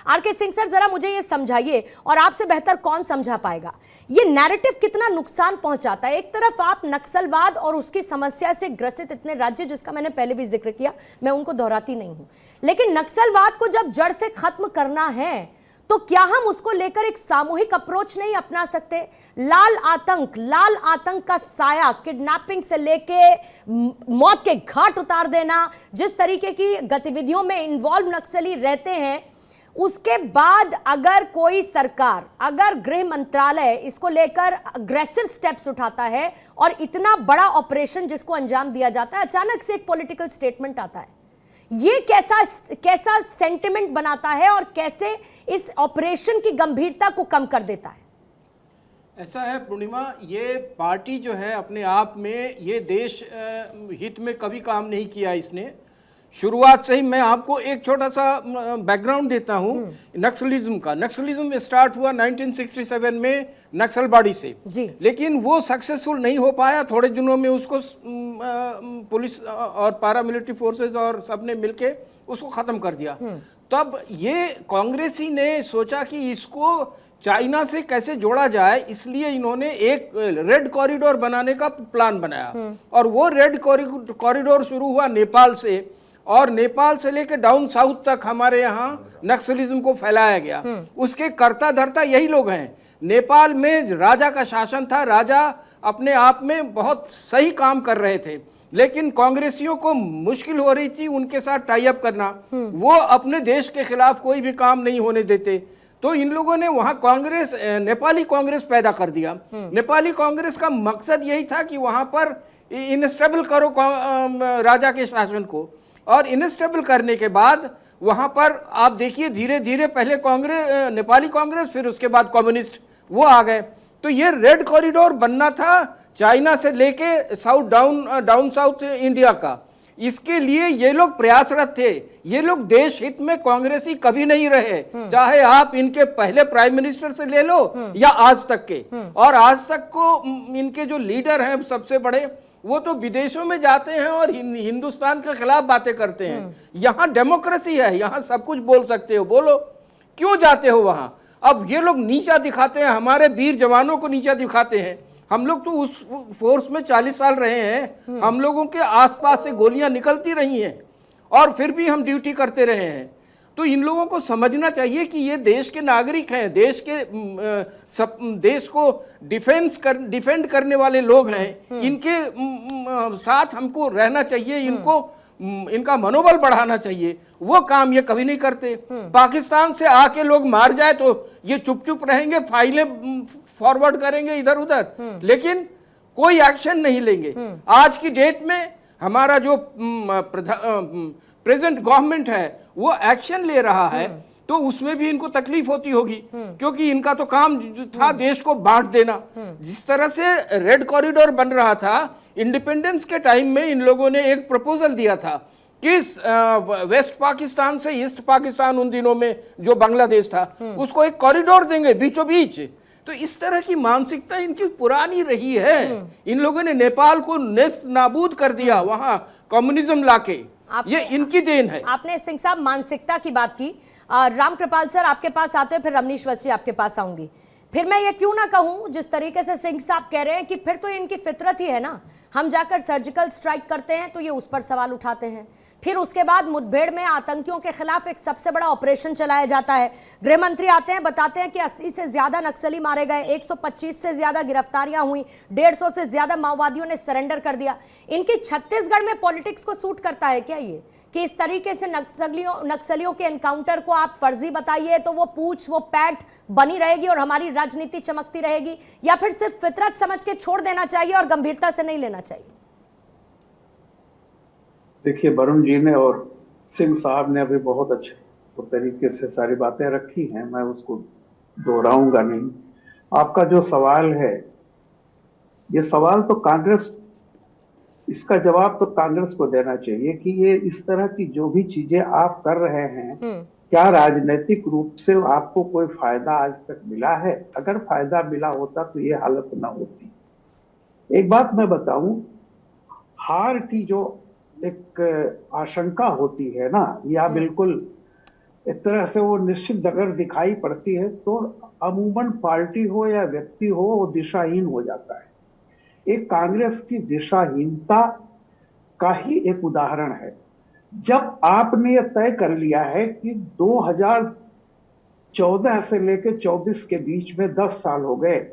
R K Singh sir, जरा मुझे ये समझाइए, और आपसे बेहतर कौन समझा पाएगा, ये नैरेटिव कितना नुकसान पहुंचाता है। एक तरफ आप नक्सलवाद और उसकी समस्या से ग्रसित इतने राज्य, जिसका मैंने पहले भी जिक्र किया, मैं उनको दोहराती नहीं हूं, लेकिन नक्सलवाद को जब जड़ से खत्म करना है तो क्या हम उसको लेकर एक सामूहिक अप्रोच नहीं अपना सकते? लाल आतंक का साया, किडनैपिंग से लेके मौत के घाट उतार देना, जिस तरीके की गतिविधियों में इन्वॉल्व नक्सली रहते हैं, उसके बाद अगर कोई सरकार, अगर गृह मंत्रालय इसको लेकर अग्रेसिव स्टेप्स उठाता है और इतना बड़ा ऑपरेशन जिसको अंजाम दिया जाता है, अचानक से एक पॉलिटिकल स्टेटमेंट आता है, ये कैसा सेंटिमेंट बनाता है और कैसे इस ऑपरेशन की गंभीरता को कम कर देता है? ऐसा है पूर्णिमा, ये पार्टी जो है अपने आप में ये देश हित में कभी काम नहीं किया इसने। शुरुआत से ही मैं आपको एक छोटा सा बैकग्राउंड देता हूँ नक्सलिज्म का। नक्सलिज्म स्टार्ट हुआ 1967 में नक्सलबाड़ी से जी। लेकिन वो सक्सेसफुल नहीं हो पाया। थोड़े दिनों में उसको पुलिस और पैरामिलिट्री फोर्सेस और सबने मिलके उसको ख़त्म कर दिया। तब ये कांग्रेसी ने सोचा कि इसको चाइना से कैसे जोड़ा जाए, इसलिए इन्होंने एक रेड कॉरिडोर बनाने का प्लान बनाया। और वो रेड कॉरिडोर शुरू हुआ नेपाल से, और नेपाल से लेकर डाउन साउथ तक हमारे यहाँ नक्सलिज्म को फैलाया गया। उसके कर्ता धर्ता यही लोग हैं। नेपाल में राजा का शासन था, राजा अपने आप में बहुत सही काम कर रहे थे, लेकिन कांग्रेसियों को मुश्किल हो रही थी उनके साथ टाई अप करना। वो अपने देश के खिलाफ कोई भी काम नहीं होने देते, तो इन लोगों ने वहां कांग्रेस, नेपाली कांग्रेस पैदा कर दिया। नेपाली कांग्रेस का मकसद यही था कि वहां पर इनस्टेबल करो राजा के शासन को, और इनस्टेबल करने के बाद वहां पर आप देखिए धीरे धीरे पहले कांग्रेस, नेपाली कांग्रेस, फिर उसके बाद कम्युनिस्ट वो आ गए। तो ये रेड कॉरिडोर बनना था चाइना से लेके डाउन साउथ इंडिया का। इसके लिए ये लोग प्रयासरत थे। ये लोग देश हित में कांग्रेसी कभी नहीं रहे, चाहे आप इनके पहले प्राइम मिनिस्टर से ले लो या आज तक के। और आज तक को इनके जो लीडर हैं सबसे बड़े, वो तो विदेशों में जाते हैं और हिंदुस्तान के खिलाफ बातें करते हैं। यहाँ डेमोक्रेसी है, यहाँ सब कुछ बोल सकते हो, बोलो, क्यों जाते हो वहां? अब ये लोग नीचा दिखाते हैं, हमारे वीर जवानों को नीचा दिखाते हैं। हम लोग तो उस फोर्स में 40 साल रहे हैं, हम लोगों के आसपास से गोलियां निकलती रही हैं और फिर भी हम ड्यूटी करते रहे हैं। तो इन लोगों को समझना चाहिए कि ये देश के नागरिक हैं, देश को डिफेंड करने वाले लोग हैं। इनके साथ हमको रहना चाहिए, इनका मनोबल बढ़ाना चाहिए। वो काम ये कभी नहीं करते। पाकिस्तान से आके लोग मार जाए तो ये चुप चुप रहेंगे, फाइलें फॉरवर्ड करेंगे इधर उधर, लेकिन कोई एक्शन नहीं लेंगे। आज की डेट में हमारा जो प्रेजेंट गवर्नमेंट है वो एक्शन ले रहा है, तो उसमें भी इनको तकलीफ होती होगी, क्योंकि इनका तो काम था देश को बांट देना। जिस तरह से रेड कॉरिडोर बन रहा था, इंडिपेंडेंस के टाइम में इन लोगों ने एक प्रपोजल दिया था कि वेस्ट पाकिस्तान से ईस्ट पाकिस्तान, उन दिनों में जो बांग्लादेश था, उसको एक कॉरिडोर देंगे बीचों बीच। तो इस तरह की मानसिकता इनकी पुरानी रही है। इन लोगों ने नेपाल को नेस्त नाबूद कर दिया वहां कम्युनिज्म लाके, ये इनकी देन है। आपने सिंह साहब मानसिकता की बात की। राम कृपाल सर आपके पास आते हैं, फिर रमनीश वस्त्री आपके पास आऊंगी। फिर मैं ये क्यों ना कहूं, जिस तरीके से सिंह साहब कह रहे हैं कि फिर तो ये इनकी फितरत ही है ना, हम जाकर सर्जिकल स्ट्राइक करते हैं तो ये उस पर सवाल उठाते हैं। फिर उसके बाद मुठभेड़ में आतंकियों के खिलाफ एक सबसे बड़ा ऑपरेशन चलाया जाता है। गृह मंत्री आते हैं, बताते हैं कि 80 से ज्यादा नक्सली मारे गए, 125 से ज्यादा गिरफ्तारियां हुई, 150 से ज्यादा माओवादियों ने सरेंडर कर दिया। इनकी छत्तीसगढ़ में पॉलिटिक्स को सूट करता है क्या ये, कि इस तरीके से नक्सलियों के एनकाउंटर को आप फर्जी बताइए तो वो पूछ, वो पैक्ट बनी रहेगी और हमारी राजनीति चमकती रहेगी, या फिर सिर्फ फितरत समझ के छोड़ देना चाहिए और गंभीरता से नहीं लेना चाहिए? देखिए, वरुण जी ने और सिंह साहब ने अभी बहुत अच्छे तरीके से सारी बातें रखी हैं, मैं उसको दोहराऊंगा नहीं। आपका जो सवाल है, ये सवाल तो कांग्रेस, इसका जवाब तो कांग्रेस को देना चाहिए कि ये इस तरह की जो भी चीजें आप कर रहे हैं, क्या राजनीतिक रूप से आपको कोई फायदा आज तक मिला है? अगर फायदा मिला होता तो ये हालत ना होती। एक बात मैं बताऊं, हार की जो एक आशंका होती है ना, या बिल्कुल एक तरह से वो निश्चित अगर दिखाई पड़ती है तो अमूमन पार्टी हो या व्यक्ति हो वो दिशाहीन हो जाता है। एक कांग्रेस की दिशाहीनता का ही एक उदाहरण है। जब आपने यह तय कर लिया है कि 2014 से लेकर 24 के बीच में 10 साल हो गए,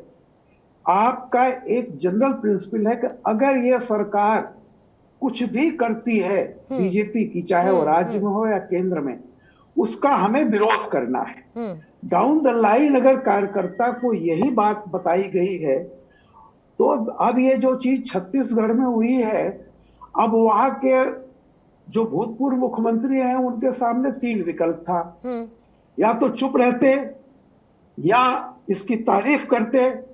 आपका एक जनरल प्रिंसिपल है कि अगर यह सरकार कुछ भी करती है बीजेपी की, चाहे वो राज्य में हो या केंद्र में, उसका हमें विरोध करना है। डाउन द लाइन अगर कार्यकर्ता को यही बात बताई गई है तो अब ये जो चीज छत्तीसगढ़ में हुई है, अब वहां के जो भूतपूर्व मुख्यमंत्री हैं उनके सामने 3 विकल्प था, या तो चुप रहते या इसकी तारीफ करते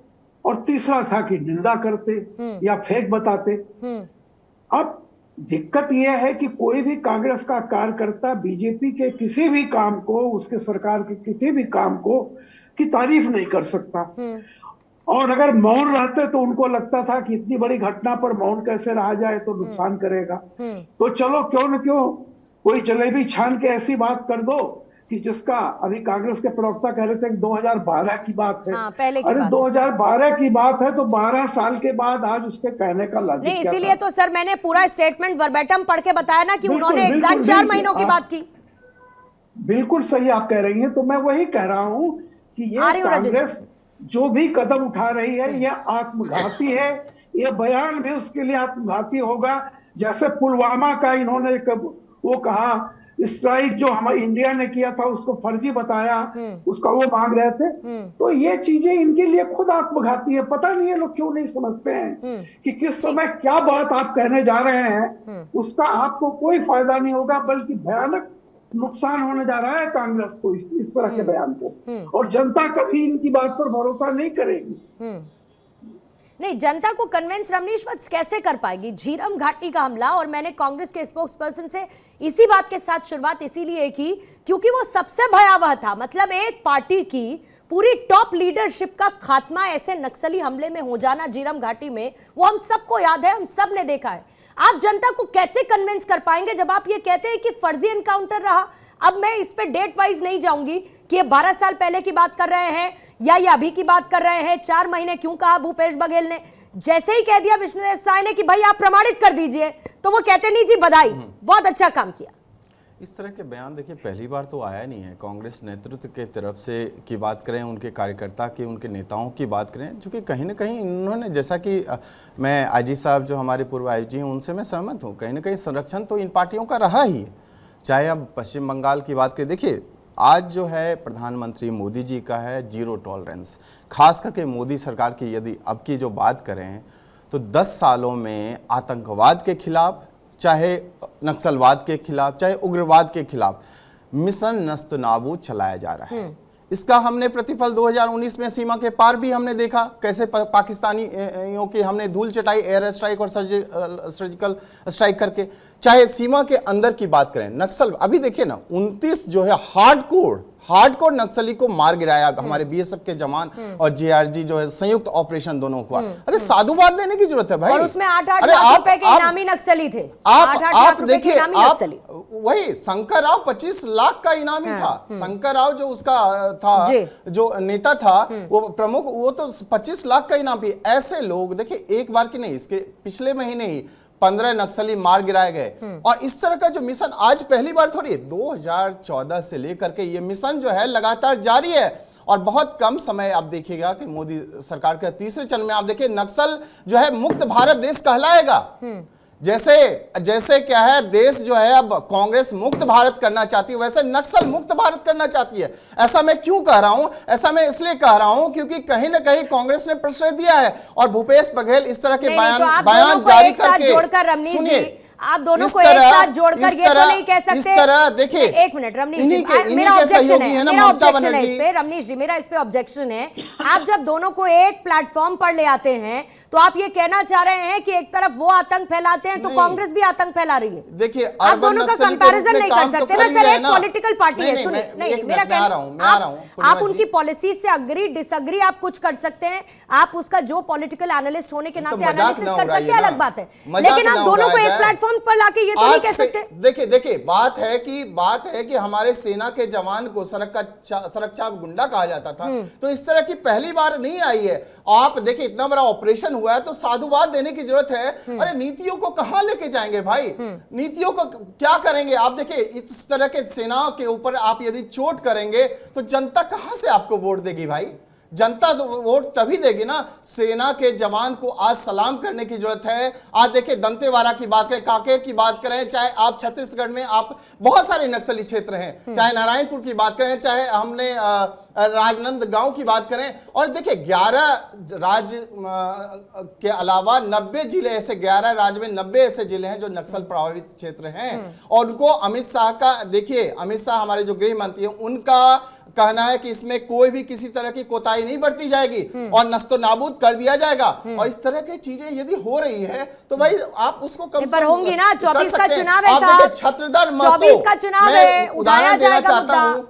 और तीसरा था कि निंदा करते या फेक बताते। अब दिक्कत यह है कि कोई भी कांग्रेस का कार्यकर्ता बीजेपी के किसी भी काम को, उसके सरकार के किसी भी काम को की तारीफ नहीं कर सकता। और अगर मौन रहते तो उनको लगता था कि इतनी बड़ी घटना पर मौन कैसे रहा जाए, तो नुकसान करेगा। तो चलो क्यों न क्यों कोई जलेबी छान के ऐसी बात कर दो कि जिसका अभी कांग्रेस के प्रवक्ता कह रहे थे 2012 की बात है। हाँ, पहले की अरे बात 2012 की बात है तो 12 साल के बाद आज उसके कहने का लॉजिक नहीं, क्या इसीलिए था? तो सर मैंने पूरा स्टेटमेंट वर्बेटम पढ़ के बताया ना कि उन्होंने एग्जैक्ट 4 महीनों की बात की। बिल्कुल सही आप कह रही हैं। तो मैं वही कह रहा हूं कि ये कांग्रेस जो भी कदम उठा रही है यह आत्मघाती है। यह बयान भी उसके लिए आत्मघाती होगा। जैसे पुलवामा का इन्होंने वो कहा स्ट्राइक जो हमारे इंडिया ने किया था उसको फर्जी बताया, उसका वो मांग रहे थे। तो ये चीजें इनके लिए खुद आत्मघाती है। पता नहीं है लोग क्यों नहीं समझते हैं कि किस समय क्या बात आप कहने जा रहे हैं, उसका आपको कोई फायदा नहीं होगा, बल्कि भयानक नुकसान होने जा रहा है कांग्रेस को इस तरह के बयान को। और जनता कभी इनकी बात पर भरोसा नहीं करेगी। नहीं, जनता को कन्विंस रमनीश वत्स कैसे कर पाएगी? झीरम घाटी का हमला, और मैंने कांग्रेस के स्पोक्स पर्सन से इसी बात के साथ शुरुआत इसीलिए की क्योंकि वो सबसे भयावह था। मतलब एक पार्टी की पूरी टॉप लीडरशिप का खात्मा ऐसे नक्सली हमले में हो जाना झीरम घाटी में, वो हम सबको याद है, हम सब ने देखा है। आप जनता को कैसे कन्विंस कर पाएंगे जब आप ये कहते हैं कि फर्जी एनकाउंटर रहा? अब मैं इस पे डेट वाइज नहीं जाऊंगी कि ये 12 साल पहले की बात कर रहे हैं या ये अभी की बात कर रहे हैं। 4 महीने क्यों कहा भूपेश बघेल ने? जैसे ही कह दिया विष्णुदेव साय ने कि भाई आप प्रमाणित कर दीजिए, तो वो कहते नहीं जी बधाई, बहुत अच्छा काम किया। इस तरह के बयान देखिए पहली बार तो आया नहीं है। कांग्रेस नेतृत्व के तरफ से की बात करें, उनके कार्यकर्ता की, उनके नेताओं की बात करें, क्योंकि कहीं ना कहीं इन्होंने, जैसा कि मैं आईजी साहब जो हमारे पूर्व आईजी हैं उनसे मैं सहमत हूँ, कहीं ना कहीं संरक्षण तो इन पार्टियों का रहा ही है। चाहे अब पश्चिम बंगाल की बात करें, देखिए आज जो है प्रधानमंत्री मोदी जी का है जीरो टॉलरेंस। खास करके मोदी सरकार की यदि अब की जो बात करें तो 10 सालों में आतंकवाद के खिलाफ, चाहे नक्सलवाद के खिलाफ, चाहे उग्रवाद के खिलाफ मिशन नस्तनाबूद चलाया जा रहा है। इसका हमने प्रतिफल 2019 में सीमा के पार भी हमने देखा, कैसे पाकिस्तानियों की हमने धूल चटाई एयर स्ट्राइक और सर्जिकल स्ट्राइक करके। चाहे सीमा के अंदर की बात करें, नक्सल अभी देखिए ना 29 जो है हार्डकोर नक्सली को मार गिराया हमारे बीएसएफ के जवान और जीआरजी जो है संयुक्त ऑपरेशन दोनों हुआ। अरे साधुवाद देने की जरूरत है भाई। और उसमें 8-8 लाख रुपए के इनामी नक्सली थे। आप देखिए, आप वही शंकर राव 25 लाख का इनामी था। शंकर राव जो उसका था, जो नेता था, वो प्रमुख, वो तो 25 लाख का इनामी। ऐसे लोग देखिए एक बार की नहीं, इसके पिछले महीने ही 15 नक्सली मार गिराए गए। और इस तरह का जो मिशन आज पहली बार थोड़ी है, 2014 से लेकर के ये मिशन जो है लगातार जारी है। और बहुत कम समय आप देखिएगा कि मोदी सरकार के तीसरे चरण में आप देखिए नक्सल जो है मुक्त भारत देश कहलाएगा। जैसे क्या है, देश जो है अब कांग्रेस मुक्त भारत करना चाहती है, वैसे नक्सल मुक्त भारत करना चाहती है। ऐसा मैं क्यों कह रहा हूं? ऐसा मैं इसलिए कह रहा हूं क्योंकि कहीं ना कहीं कांग्रेस ने प्रश्रय दिया है और भूपेश बघेल इस तरह के बयान जारी करके, सुनिए, आप दोनों को एक साथ जोड़कर ये तो नहीं कह सकते। इस तरह देखिए, एक मिनट रमनीश जी, मेरा ऑब्जेक्शन है इस पे। रमनीश जी, मेरा इस पे ऑब्जेक्शन है। आप जब दोनों को एक प्लेटफॉर्म पर ले आते हैं तो आप ये कहना चाह रहे हैं कि एक तरफ वो आतंक फैलाते हैं तो कांग्रेस भी आतंक फैला रही है। देखिए, आप दोनों का कंपैरिजन नहीं कर सकते ना सर। एक पॉलिटिकल पार्टी है, सुनिए, नहीं मेरा कहना, आप उनकी पॉलिसी से अग्री डिसअग्री आप कुछ कर सकते हैं, आप उसका जो पॉलिटिकल एनालिस्ट होने के नाते एनालिसिस कर सकते हैं, अलग बात है। लेकिन आप दोनों को एक प्लेटफॉर्म प्लेटफॉर्म पर लाके ये तो नहीं कह सकते। देखिए बात है कि हमारे सेना के जवान को सड़क चाप गुंडा कहा जाता था, तो इस तरह की पहली बार नहीं आई है। आप देखिए इतना बड़ा ऑपरेशन हुआ है तो साधुवाद देने की जरूरत है। अरे नीतियों को कहां लेके जाएंगे भाई, नीतियों को क्या करेंगे आप? देखिए इस तरह के सेनाओं के ऊपर आप यदि चोट करेंगे तो जनता कहां से आपको वोट देगी भाई? जनता तो वोट तभी देगी ना, सेना के जवान को आज सलाम करने की जरूरत है। आज देखिए दंतेवाड़ा की बात करें, कांकेर की बात करें, चाहे आप छत्तीसगढ़ में आप बहुत सारे नक्सली क्षेत्र हैं, चाहे नारायणपुर की बात करें, चाहे हमने राजनांदगांव की बात करें, और देखिए 11 राज्य के अलावा 90 जिले ऐसे, 11 राज्य में 90 ऐसे जिले हैं जो नक्सल प्रभावित क्षेत्र हैं। और उनको अमित शाह का, देखिए अमित शाह हमारे जो गृह मंत्री हैं, उनका कहना है कि इसमें कोई भी किसी तरह की कोताही नहीं बरती जाएगी और नस्तो नाबूद कर दिया जाएगा। और इस तरह की चीजें यदि हो रही है तो भाई आप उसको कम से पर होंगी ना। 24 का चुनाव है साहब, 24 का चुनाव है, उदाहरण देना चाहता हूं।